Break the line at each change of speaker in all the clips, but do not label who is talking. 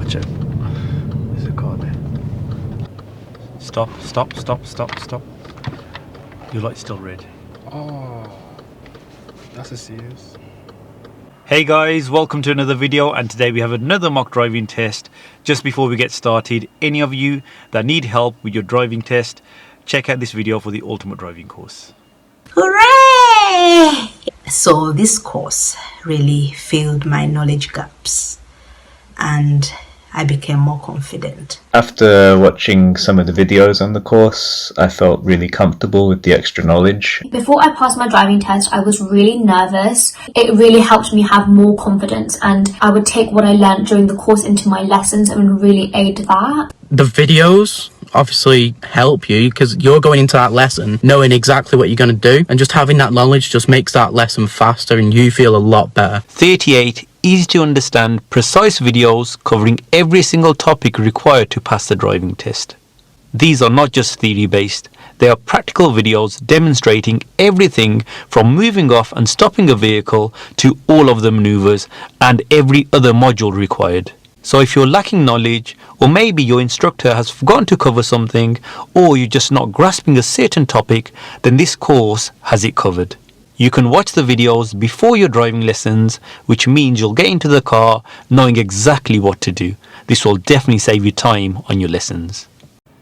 Watch it. There's a car there. Stop, stop, stop, stop, stop. Your light's still red.
Oh, that's a serious.
Hey guys, welcome to another video, and today we have another mock driving test. Just before we get started, any of you that need help with your driving test, check out this video for the ultimate driving course.
Hooray! So this course really filled my knowledge gaps and I became more confident.
After watching some of the videos on the course, I felt really comfortable with the extra knowledge.
Before I passed my driving test, I was really nervous. It really helped me have more confidence, and I would take what I learned during the course into my lessons and really aid that.
The videos obviously help you because you're going into that lesson knowing exactly what you're going to do, and just having that knowledge just makes that lesson faster and you feel a lot better.
38 easy to understand, precise videos covering every single topic required to pass the driving test. These are not just theory based, they are practical videos demonstrating everything from moving off and stopping a vehicle to all of the maneuvers and every other module required. So if you're lacking knowledge, or maybe your instructor has forgotten to cover something, or you're just not grasping a certain topic, then this course has it covered. You can watch the videos before your driving lessons, which means you'll get into the car knowing exactly what to do. This will definitely save you time on your lessons.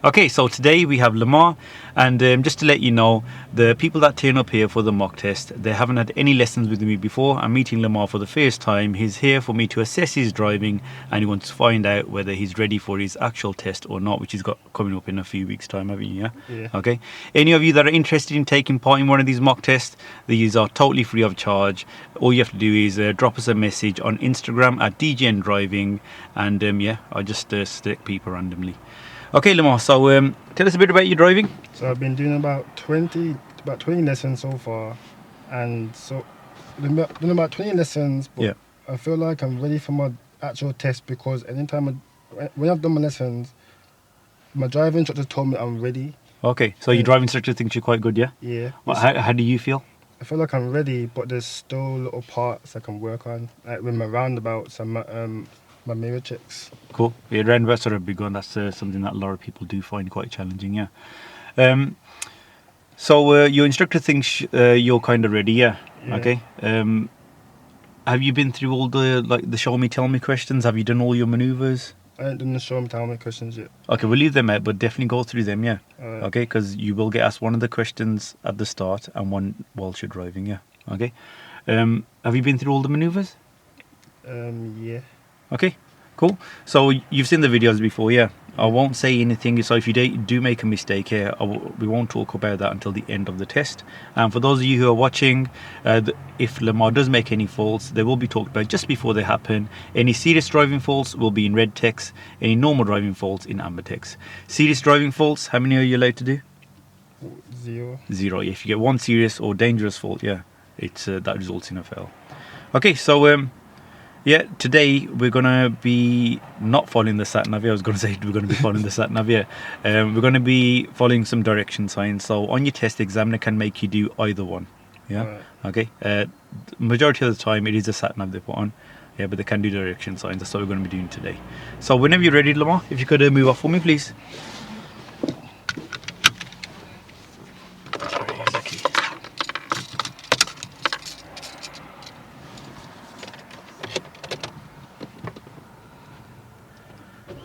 Okay, so today we have Lemar, and just to let you know, the people that turn up here for the mock test, they haven't had any lessons with me before. I'm meeting Lemar for the first time. He's here for me to assess his driving, and he wants to find out whether he's ready for his actual test or not, which he's got coming up in a few weeks' time, haven't you?
Yeah.
Okay. Any of you that are interested in taking part in one of these mock tests, these are totally free of charge. All you have to do is drop us a message on Instagram at DGN Driving, and yeah, I just select people randomly. Okay, Lemar, so tell us a bit about your driving.
So I've been doing about 20 lessons so far, and so doing about 20 lessons. But
Yeah.
I feel like I'm ready for my actual test because anytime when I've done my lessons, my driving instructor told me I'm ready.
Okay, so your driving instructor thinks you're quite good, yeah?
Yeah.
Well, how do you feel?
I feel like I'm ready, but there's still little parts I can work on, like with my roundabouts and my mirror checks.
Cool. Yeah, roundabouts are a big one. That's something that a lot of people do find quite challenging, yeah. So your instructor thinks you're kind of ready, yeah?
Yeah.
Okay. Have you been through all the show me, tell me questions? Have you done all your maneuvers?
I ain't done the show and tell me questions yet.
Okay, we'll leave them out, but definitely go through them, yeah.
Alright.
Okay, because you will get asked one of the questions at the start and one whilst you're driving, yeah. Okay. Have you been through all the maneuvers?
Yeah.
Okay, cool. So you've seen the videos before, yeah. I won't say anything, so if you do make a mistake here, we won't talk about that until the end of the test. And for those of you who are watching, if Lemar does make any faults, they will be talked about just before they happen. Any serious driving faults will be in red text, any normal driving faults in amber text. Serious driving faults, how many are you allowed to do?
0.
0. If you get one serious or dangerous fault, yeah, it's that results in a fail. Okay, so yeah, today we're gonna be not following the sat nav. I was gonna say we're gonna be following the sat nav. Yeah, we're gonna be following some direction signs. So on your test, the examiner can make you do either one. Yeah.
Right.
Okay. Majority of the time, it is a sat nav they put on. Yeah, but they can do direction signs. That's what we're gonna be doing today. So whenever you're ready, Lemar, if you could move off for me, please.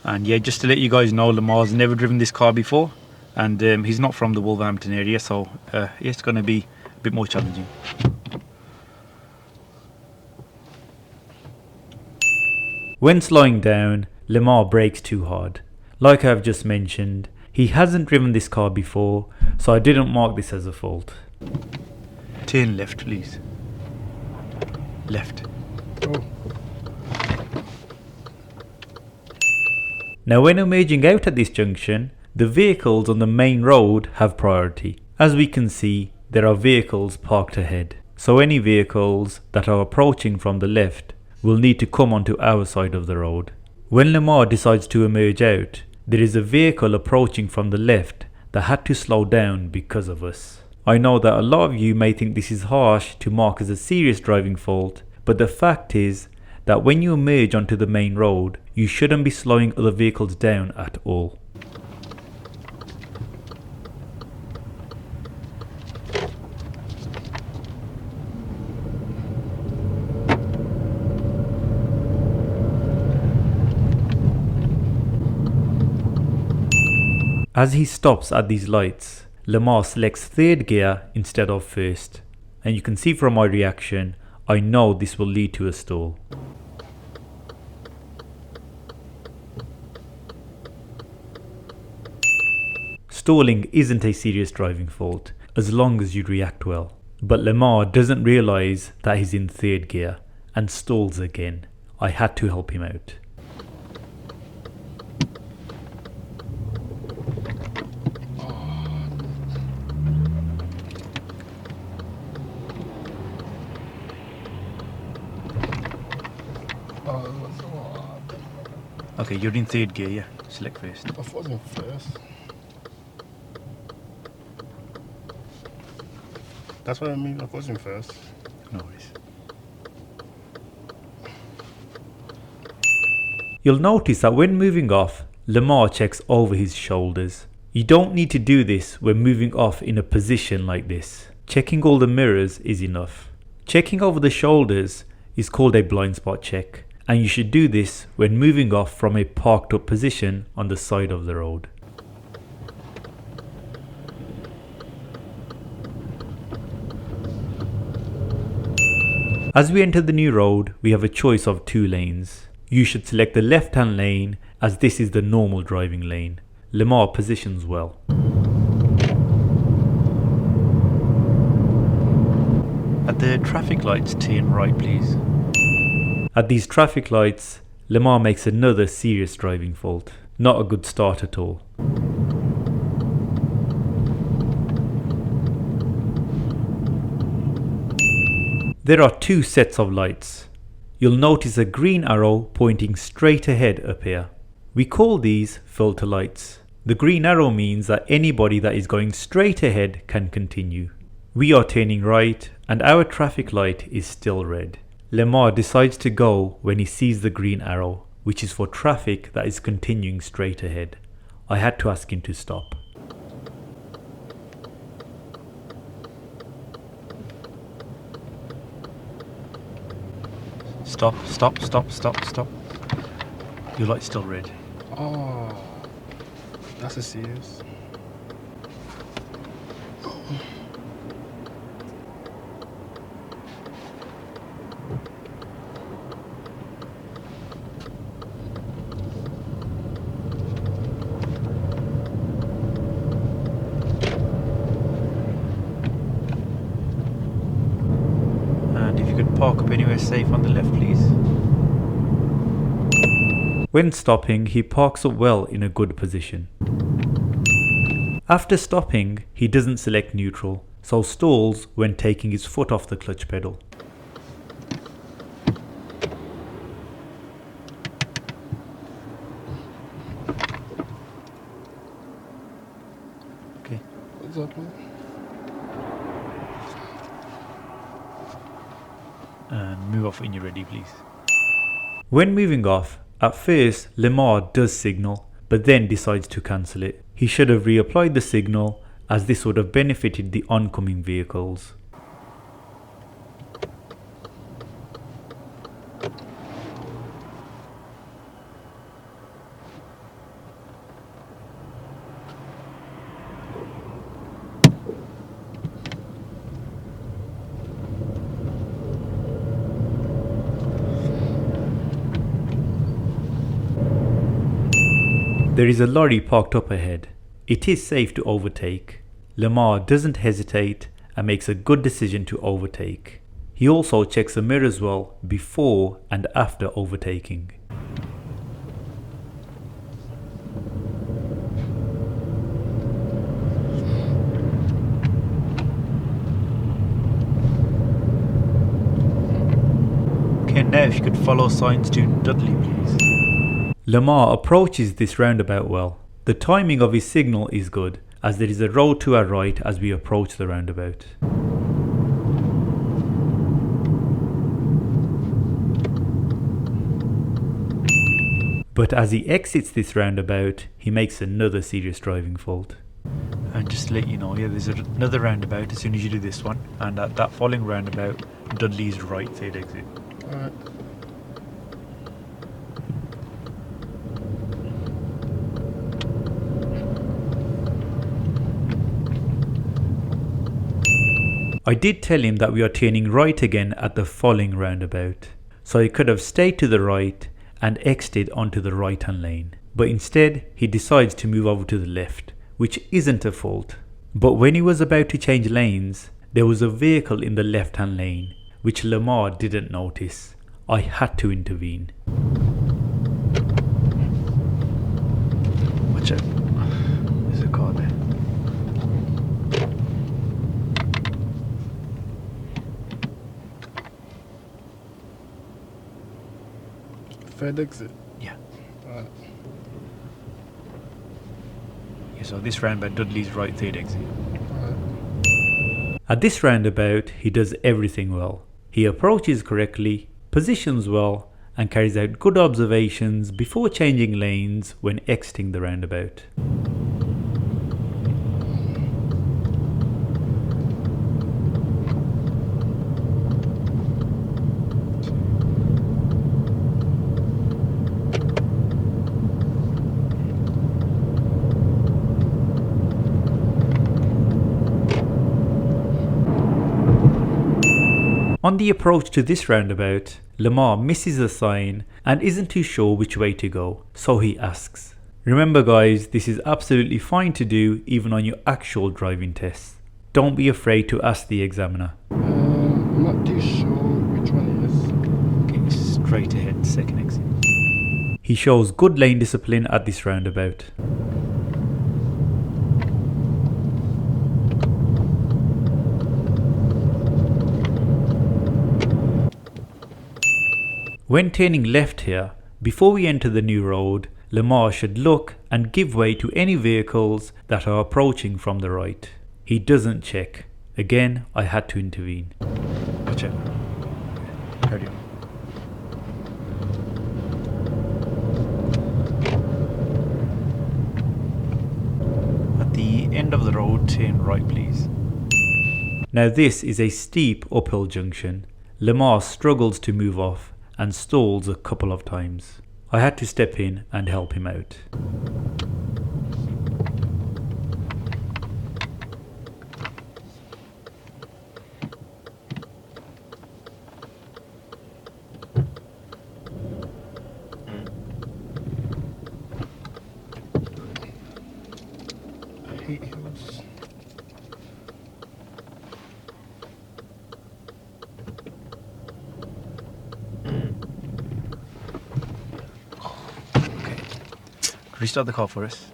And yeah, just to let you guys know, Lemar's never driven this car before, and he's not from the Wolverhampton area, so yeah, it's going to be a bit more challenging. When slowing down, Lemar brakes too hard. Like I've just mentioned, he hasn't driven this car before, so I didn't mark this as a fault. Turn left, please. Left.
Oh.
Now when emerging out at this junction, the vehicles on the main road have priority. As we can see, there are vehicles parked ahead. So any vehicles that are approaching from the left will need to come onto our side of the road. When Lemar decides to emerge out, there is a vehicle approaching from the left that had to slow down because of us. I know that a lot of you may think this is harsh to mark as a serious driving fault, but the fact is that when you emerge onto the main road, you shouldn't be slowing other vehicles down at all. As he stops at these lights, Lemar selects third gear instead of first, and you can see from my reaction, I know this will lead to a stall. Stalling isn't a serious driving fault as long as you react well, but Lemar doesn't realise that he's in third gear and stalls again. I had to help him out. Okay, you're in third gear, yeah. Select first.
I thought it was in first. That's what I mean. I thought it was in first.
No worries. You'll notice that when moving off, Lemar checks over his shoulders. You don't need to do this when moving off in a position like this. Checking all the mirrors is enough. Checking over the shoulders is called a blind spot check, and you should do this when moving off from a parked up position on the side of the road. As we enter the new road, we have a choice of 2 lanes. You should select the left hand lane as this is the normal driving lane. Lemar positions well. At the traffic lights, turn right please. At these traffic lights, Lemar makes another serious driving fault. Not a good start at all. There are 2 sets of lights. You'll notice a green arrow pointing straight ahead up here. We call these filter lights. The green arrow means that anybody that is going straight ahead can continue. We are turning right and our traffic light is still red. Lemar decides to go when he sees the green arrow, which is for traffic that is continuing straight ahead. I had to ask him to stop. Stop, stop, stop, stop, stop. Your light's still red.
Oh, that's a serious.
And if you could park up anywhere safe on the left, please. When stopping, he parks up well in a good position. After stopping, he doesn't select neutral, so stalls when taking his foot off the clutch pedal. Okay.
What's up, man?
And move off when you're ready, please. When moving off, at first Lemar does signal, but then decides to cancel it. He should have reapplied the signal, as this would have benefited the oncoming vehicles. There is a lorry parked up ahead. It is safe to overtake. Lemar doesn't hesitate and makes a good decision to overtake. He also checks the mirrors well before and after overtaking. Okay, now if you could follow signs to Dudley, please. Lemar approaches this roundabout well. The timing of his signal is good, as there is a road to our right as we approach the roundabout. But as he exits this roundabout, he makes another serious driving fault. And just to let you know, yeah, there's another roundabout as soon as you do this one, and at that following roundabout, Dudley's right third exit.
Alright.
I did tell him that we are turning right again at the following roundabout, so he could have stayed to the right and exited onto the right hand lane. But instead, he decides to move over to the left, which isn't a fault. But when he was about to change lanes, there was a vehicle in the left hand lane, which Lemar didn't notice. I had to intervene. Watch out. There's a car there.
Third exit.
Yeah.
Alright.
Yeah, so this roundabout, Dudley's right third exit.
Alright.
At this roundabout, he does everything well. He approaches correctly, positions well, and carries out good observations before changing lanes when exiting the roundabout. On the approach to this roundabout, Lemar misses a sign and isn't too sure which way to go, so he asks. Remember guys, this is absolutely fine to do even on your actual driving tests. Don't be afraid to ask the examiner.
I'm not too sure which one it is.
Okay, straight ahead, second exit. He shows good lane discipline at this roundabout. When turning left here, before we enter the new road, Lemar should look and give way to any vehicles that are approaching from the right. He doesn't check. Again, I had to intervene. Watch out. Carry on. At the end of the road, turn right please. Now this is a steep uphill junction. Lemar struggles to move off and stalls a couple of times. I had to step in and help him out.
I hate hills.
Restart the car for us.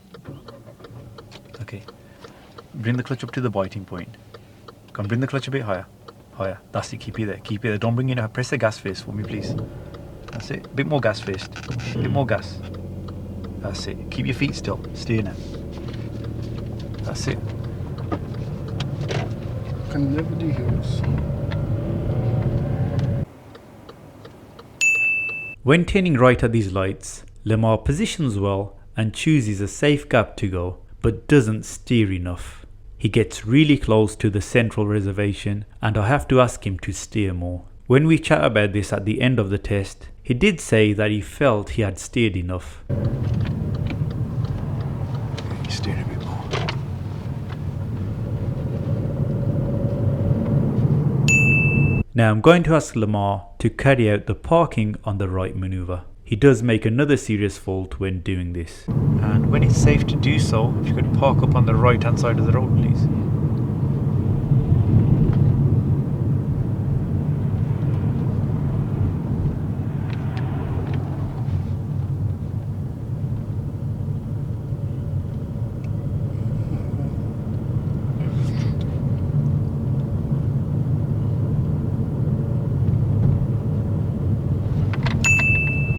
Okay. Bring the clutch up to the biting point. Come, bring the clutch a bit higher. Higher. That's it. Keep it there. Keep it there. Don't bring it up. Press the gas first for me, please. That's it. A bit more gas first. A bit more gas. That's it. Keep your feet still. Steer now. That's it.
Can never do hills.
When turning right at these lights, Lemar positions well and chooses a safe gap to go, but doesn't steer enough. He gets really close to the central reservation and I have to ask him to steer more. When we chat about this at the end of the test, he did say that he felt he had steered enough. Steer a bit more. Now I'm going to ask Lemar to carry out the parking on the right maneuver. He does make another serious fault when doing this. And when it's safe to do so, if you could park up on the right hand side of the road please.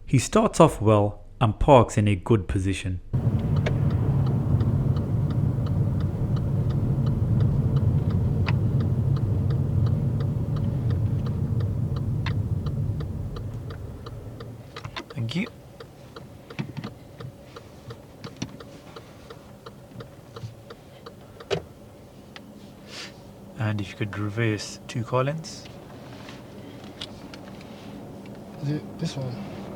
He starts off well and parks in a good position. Thank you. And if you could reverse 2 car lengths.
Is it this one?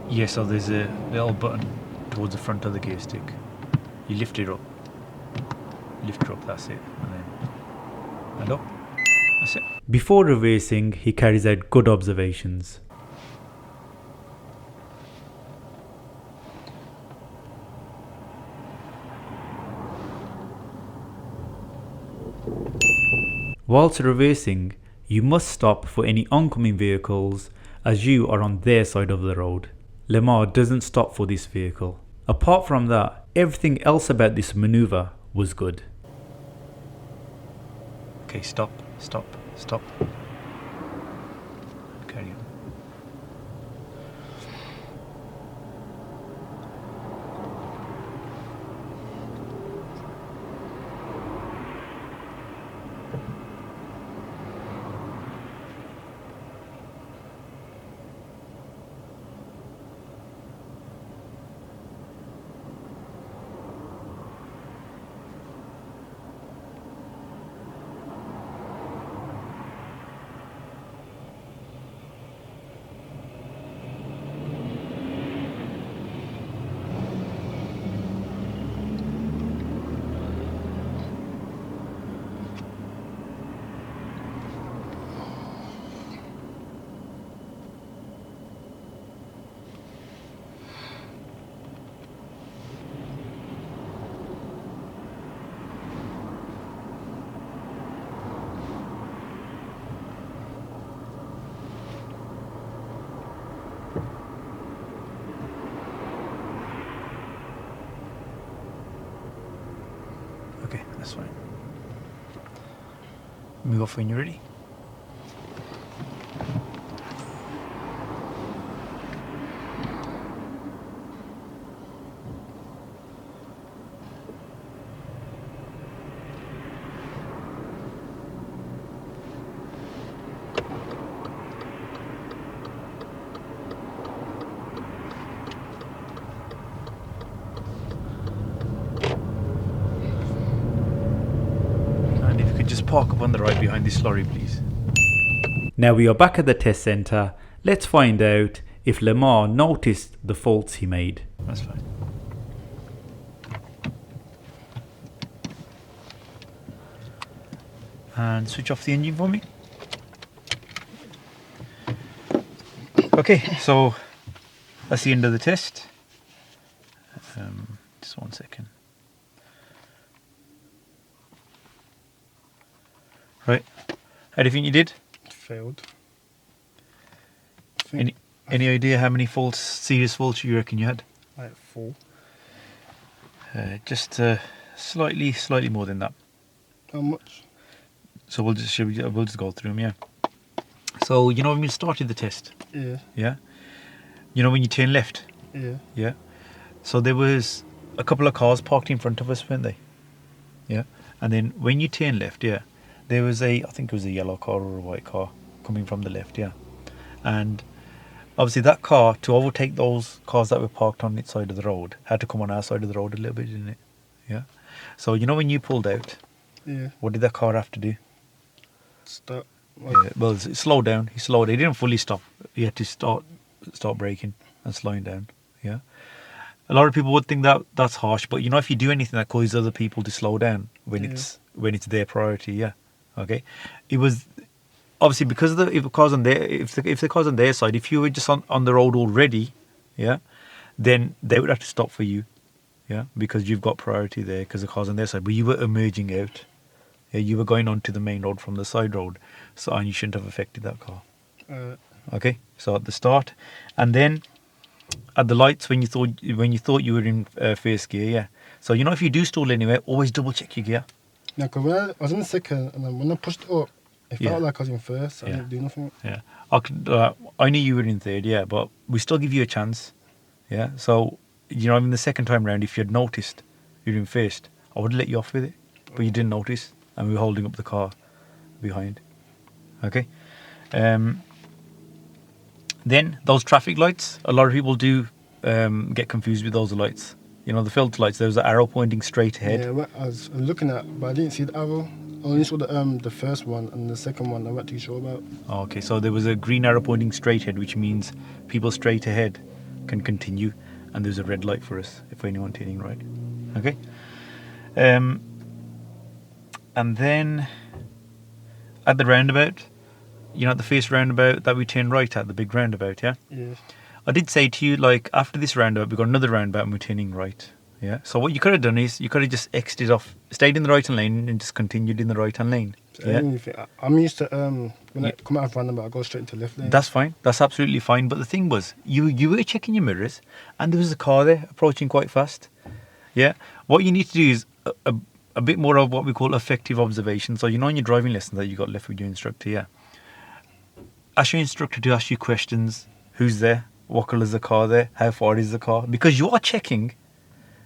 Yeah, so there's a little button towards the front of the gear stick. You lift it up. Lift it up, that's it. And up. That's it. Before reversing, he carries out good observations. Whilst reversing, you must stop for any oncoming vehicles as you are on their side of the road. Lemar doesn't stop for this vehicle. Apart from that, everything else about this maneuver was good. Okay, stop, stop, stop. Carry on. Okay, that's fine. Move off when you're ready. Just park up on the right behind this lorry, please. Now we are back at the test centre. Let's find out if Lemar noticed the faults he made. That's fine. And switch off the engine for me. Okay, so that's the end of the test. Just 1 second. Right. How do you think you did?
Failed.
Any idea how many faults, serious faults you reckon you had?
Like 4.
Just slightly more than that.
How much?
So we'll just go through them, yeah. So you know when we started the test,
Yeah.
yeah. You know when you turn left,
Yeah.
yeah. So there was a couple of cars parked in front of us, weren't they? Yeah. And then when you turn left, yeah, there was I think it was a yellow car or a white car coming from the left, yeah. And obviously that car, to overtake those cars that were parked on its side of the road, had to come on our side of the road a little bit, didn't it? Yeah. So you know when you pulled out,
Yeah.
what did that car have to do?
Stop.
Yeah, well, it slowed down. He slowed. He didn't fully stop. He had to start braking and slowing down. Yeah. A lot of people would think that that's harsh, but you know, if you do anything that causes other people to slow down when it's their priority, yeah. Okay. It was obviously because of if the car's on their side, if you were just on the road already, yeah, then they would have to stop for you, yeah, because you've got priority there because the car's on their side. But you were emerging out. Yeah, you were going onto the main road from the side road, and you shouldn't have affected that car. Okay, so at the start, and then at the lights when you thought you were in first gear, yeah. So you know if you do stall anywhere, always double check your gear.
Yeah, because when I was in second, and then when I pushed it up, it felt like I was in first. I didn't do nothing.
Yeah, I knew you were in third, yeah, but we still give you a chance, yeah. So you know, in the second time round, if you had noticed you're in first, I would have let you off with it, but you didn't notice, and we were holding up the car behind. Okay. Then those traffic lights, a lot of people do get confused with those lights. You know, the filter lights, there was an arrow pointing straight ahead.
Yeah, I was looking at, but I didn't see the arrow. I only saw the first one, and the second one I'm not too sure about.
Okay, so there was a green arrow pointing straight ahead, which means people straight ahead can continue, and there's a red light for us if anyone turning right. Okay. And then at the roundabout, the first roundabout that we turned right at, the big roundabout, yeah?
Yes.
I did say to you, like, after this roundabout, we've got another roundabout and we're turning right, yeah? So what you could have done is, you could have just exited off, stayed in the right-hand lane and just continued in the right-hand lane,
So
yeah?
I'm used to when I come out of roundabout, I go straight into left lane.
That's fine, that's absolutely fine, but the thing was, you were checking your mirrors and there was a car there approaching quite fast, yeah? What you need to do is a bit more of what we call effective observation. So in your driving lesson that you got left with your instructor, yeah? Ask your instructor to ask you questions. Who's there? What colour is the car there? How far is the car? Because you are checking,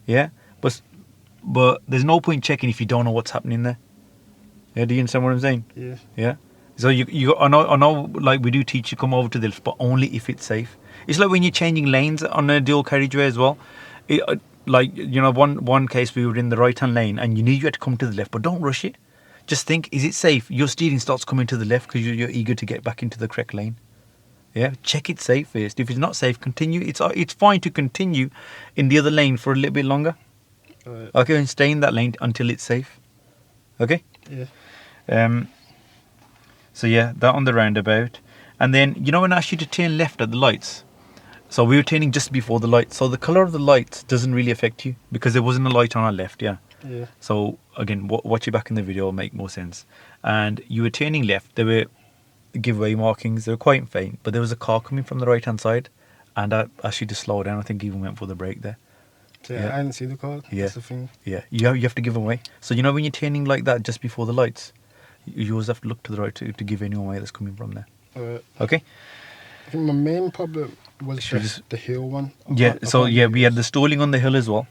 yeah? But there's no point checking if you don't know what's happening there. Yeah, do you understand what I'm saying?
Yes.
Yeah? So I know, like we do teach you come over to the left, but only if it's safe. It's like when you're changing lanes on a dual carriageway as well. One case we were in the right-hand lane and you knew you had to come to the left, but don't rush it. Just think, is it safe? Your steering starts coming to the left because you're eager to get back into the correct lane. Yeah, check it's safe first. If it's not safe, continue. It's fine to continue in the other lane for a little bit longer. Okay, and stay in that lane until it's safe. Okay?
Yeah.
So yeah, that on the roundabout. And then, when I asked you to turn left at the lights, so we were turning just before the light. So the colour of the lights doesn't really affect you because there wasn't a light on our left, yeah?
Yeah.
So again, watch it back in the video, will make more sense. And you were turning left, there were giveaway markings, they were quite faint, but there was a car coming from the right hand side and I asked you to slow down. I think even went for the brake there.
So yeah, I didn't see the car.
Yeah.
That's the thing.
Yeah, you have to give away. So when you're turning like that just before the lights, you always have to look to the right to give anyone away that's coming from there. Okay?
I think my main problem was the hill one.
Yeah, we had the stalling on the hill as well.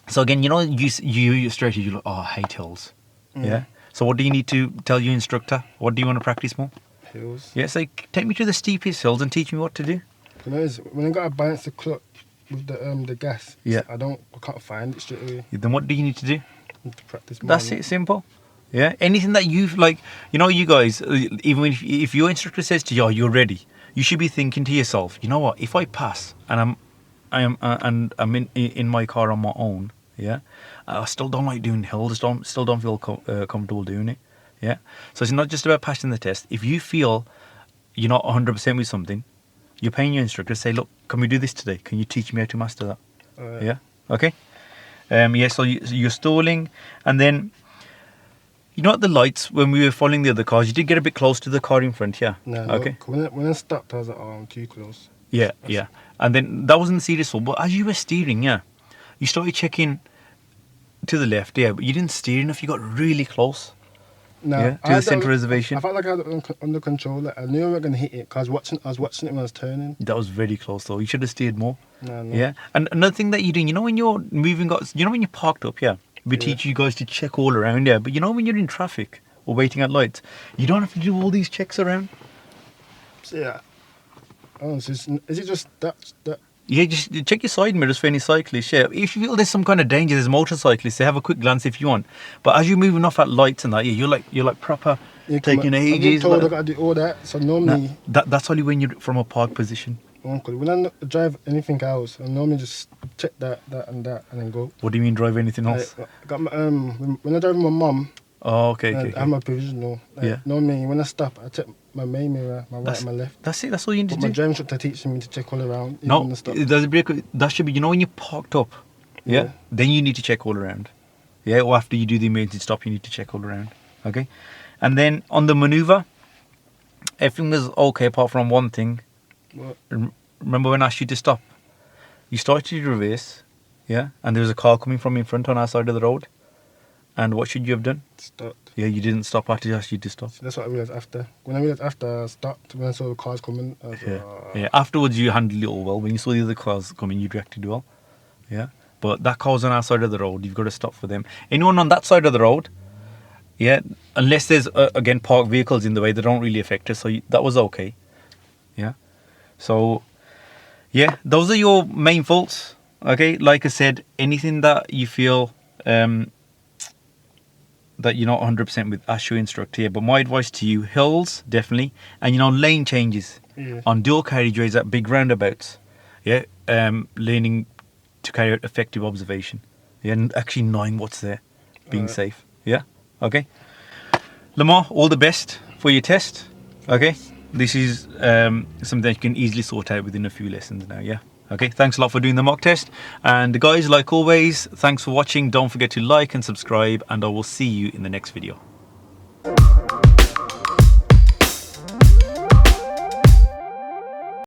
So again, you straight, you're like, oh, I hate hills. Yeah. So what do you need to tell your instructor? What do you want to practice more?
Hills.
Yeah, so take me to the steepest hills and teach me what to do.
When I got to balance the clutch with the gas,
Yeah.
I can't find it straight away.
Then what do you need to do?
I need to practice more.
That's it, simple. Yeah, anything that you've you guys, even if your instructor says to you, oh, you're ready, you should be thinking to yourself, you know what? If I pass and I'm in my car on my own, yeah, I still don't like doing hills. Still don't feel comfortable doing it. Yeah, so it's not just about passing the test. If you feel you're not 100% with something, you're paying your instructor. Say, look, can we do this today? Can you teach me how to master that? Yeah, okay. So you're stalling, and then. At the lights, when we were following the other cars, you did get a bit close to the car in front, yeah?
No,
okay.
When I stopped, I was like, oh, I'm too close.
Yeah. And then that wasn't the serious fault, but as you were steering, yeah, you started checking to the left, yeah, but you didn't steer enough, you got really close.
No,
Yeah, to the centre reservation.
I felt like I had it under control. Like, I knew I wasn't going to hit it because I was watching it when I was turning.
That was very close, though. You should have steered more.
No.
Yeah. And another thing that you're doing, when you're moving, when you're parked up, yeah, we teach you guys to check all around, yeah. But when you're in traffic or waiting at lights, you don't have to do all these checks around.
So, yeah. Oh, so is it just that?
Yeah, just check your side mirrors for any cyclists. Yeah, if you feel there's some kind of danger, there's motorcyclists. They have a quick glance if you want. But as you're moving off at lights and that, yeah, you're like proper taking ages.
I've been told I got to do all that. So normally,
that's only when you're from a park position.
When I drive anything else, I normally just check that, and then go.
What do you mean drive anything else?
I got my, when I drive with my mum.
Oh, okay.
I have my provisional. Normally, when I stop, I check my main mirror, my right and my left.
That's it. That's all you need to do.
My driving instructor teaching me to check all around.
No, there's a break. That should be. When you're parked up, yeah, then you need to check all around. Yeah, or after you do the emergency stop, you need to check all around. Okay, and then on the maneuver, everything was okay apart from one thing.
What?
Remember when I asked you to stop? You started to reverse, yeah, and there was a car coming from in front on our side of the road. And what should you have done?
Stopped.
Yeah, you didn't stop after I asked you to stop.
So that's what I realised after. When I realised after I stopped, when I saw the cars coming, I was
yeah. Afterwards, you handled it all well. When you saw the other cars coming, you reacted well. Yeah. But that car's on our side of the road. You've got to stop for them. Anyone on that side of the road, yeah, unless there's, again, parked vehicles in the way, they don't really affect us. So that was okay. Yeah. So, yeah, those are your main faults. Okay. Like I said, anything that you feel that you're not 100% with as your instructor here, but my advice to you, hills definitely, and lane changes on dual carriageways at big roundabouts, learning to carry out effective observation, and actually knowing what's there, being safe. Okay, Lemar, all the best for your test. Okay, this is something that you can easily sort out within a few lessons now. Okay, thanks a lot for doing the mock test. And guys, like always, thanks for watching. Don't forget to like and subscribe, and I will see you in the next video.